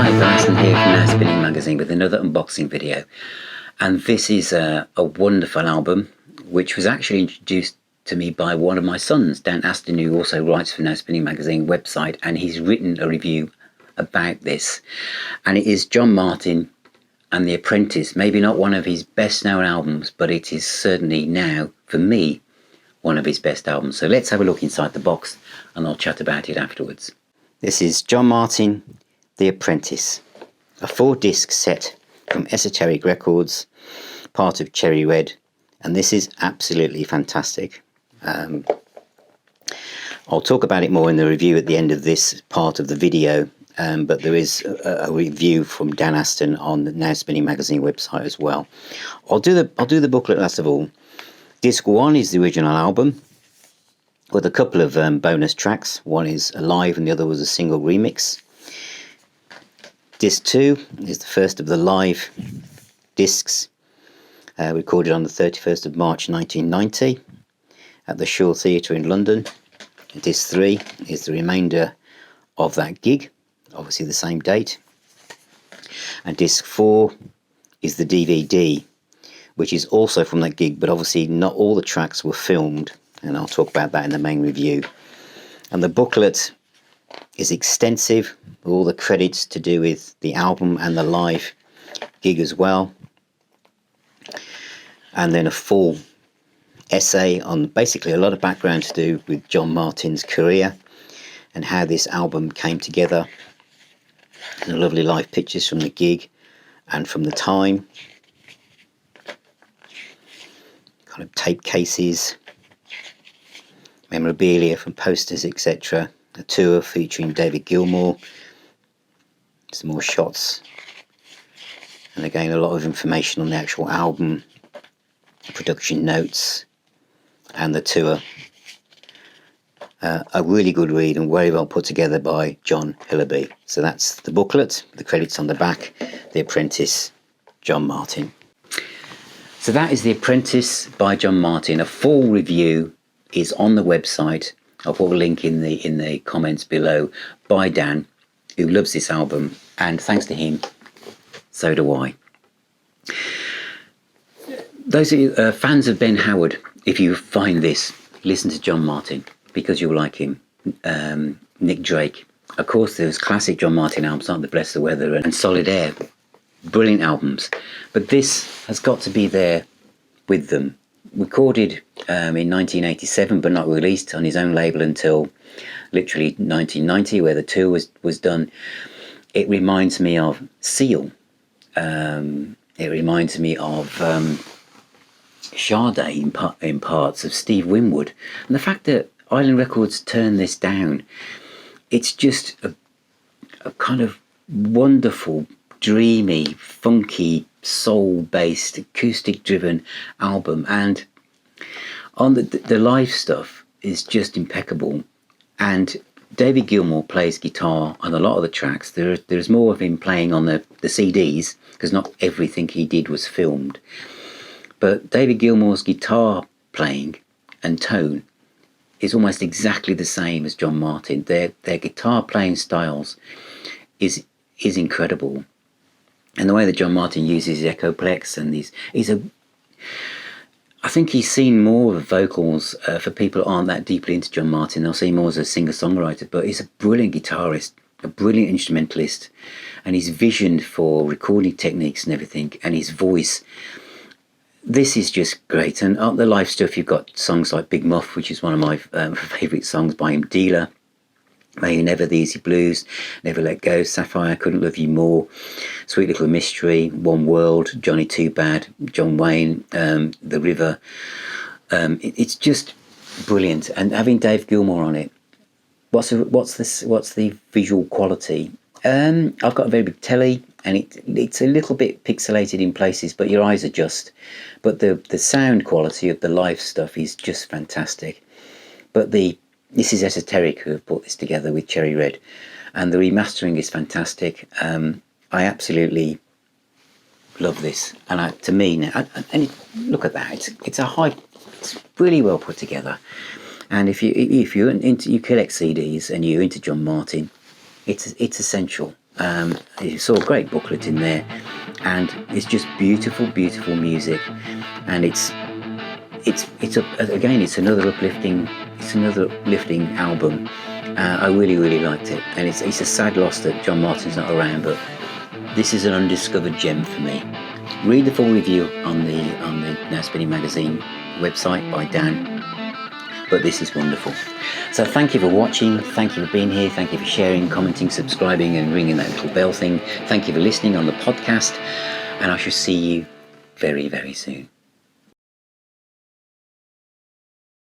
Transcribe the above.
Hi guys, I'm here from Now Spinning Magazine with another unboxing video, and this is a wonderful album which was actually introduced to me by one of my sons, Dan Aston, who also writes for Now Spinning Magazine website, and he's written a review about this, and it is John Martyn and The Apprentice. Maybe not one of his best known albums, but it is certainly now, for me, one of his best albums. So let's have a look inside the box and I'll chat about it afterwards. This is John Martyn, The Apprentice, a 4-disc set from Esoteric Records, part of Cherry Red, and this is absolutely fantastic. I'll talk about it more in the review at the end of this part of the video, but there is a review from Dan Aston on the Now Spinning Magazine website as well. I'll do the booklet last of all. Disc 1 is the original album, with a couple of bonus tracks. One is a live and the other was a single remix. Disc 2 is the first of the live discs, recorded on the 31st of March 1990 at the Shaw Theatre in London. And Disc 3 is the remainder of that gig, obviously the same date. And Disc 4 is the DVD, which is also from that gig, but obviously not all the tracks were filmed, and I'll talk about that in the main review. And the booklet is extensive, with all the credits to do with the album and the live gig as well, and then a full essay on basically a lot of background to do with John Martyn's career and how this album came together, and the lovely live pictures from the gig and from the time, kind of tape cases, memorabilia from posters, etc. A tour featuring David Gilmour, some more shots, and again a lot of information on the actual album, production notes, and the tour. A really good read and very well put together by John Hillaby. So that's the booklet, the credits on the back, The Apprentice, John Martyn. So that is The Apprentice by John Martyn. A full review is on the website. I'll put a link in the comments below by Dan, who loves this album, and thanks to him, so do I. Those of you fans of Ben Howard, if you find this, listen to John Martyn, because you'll like him. Nick Drake, of course, there's classic John Martyn albums, aren't there? Bless the Weather and Solid Air, brilliant albums, but this has got to be there with them. Recorded in 1987 but not released on his own label until literally 1990, where the tour was done. It reminds me of Seal. It reminds me of Sade in parts, of Steve Winwood, and the fact that Island Records turned this down, it's just a kind of wonderful, dreamy, funky, soul-based, acoustic-driven album, and on the live stuff is just impeccable. And David Gilmour plays guitar on a lot of the tracks. There's more of him playing on the CDs, because not everything he did was filmed. But David Gilmour's guitar playing and tone is almost exactly the same as John Martyn. Their guitar playing styles is incredible. And the way that John Martyn uses his Echoplex, and I think he's seen more of vocals for people who aren't that deeply into John Martyn. They'll see him more as a singer-songwriter, but he's a brilliant guitarist, a brilliant instrumentalist, and his vision for recording techniques and everything, and his voice. This is just great. And on the live stuff, you've got songs like Big Muff, which is one of my favourite songs by him, Dealer, May You Never, The Easy Blues, Never Let Go, Sapphire, Couldn't Love You More, Sweet Little Mystery, One World, Johnny Too Bad, John Wayne, The River. It's just brilliant. And having Dave Gilmour on it, what's the visual quality? I've got a very big telly, and it's a little bit pixelated in places, but your eyes adjust. But the sound quality of the live stuff is just fantastic. But this is Esoteric who have put this together with Cherry Red, and the remastering is fantastic. I absolutely love this, and to me now, and look at that, it's really well put together. And if you're into, you collect CDs and you're into John Martyn, it's essential. It's saw a great booklet in there, and it's just beautiful music, and it's another uplifting album. I really liked it, and it's a sad loss that John Martyn's not around, but this is an undiscovered gem for me. Read the full review on the Now Spinning magazine website by Dan, but this is wonderful. So thank you for watching, thank you for being here, thank you for sharing, commenting, subscribing and ringing that little bell thing. Thank you for listening on the podcast, and I shall see you very soon.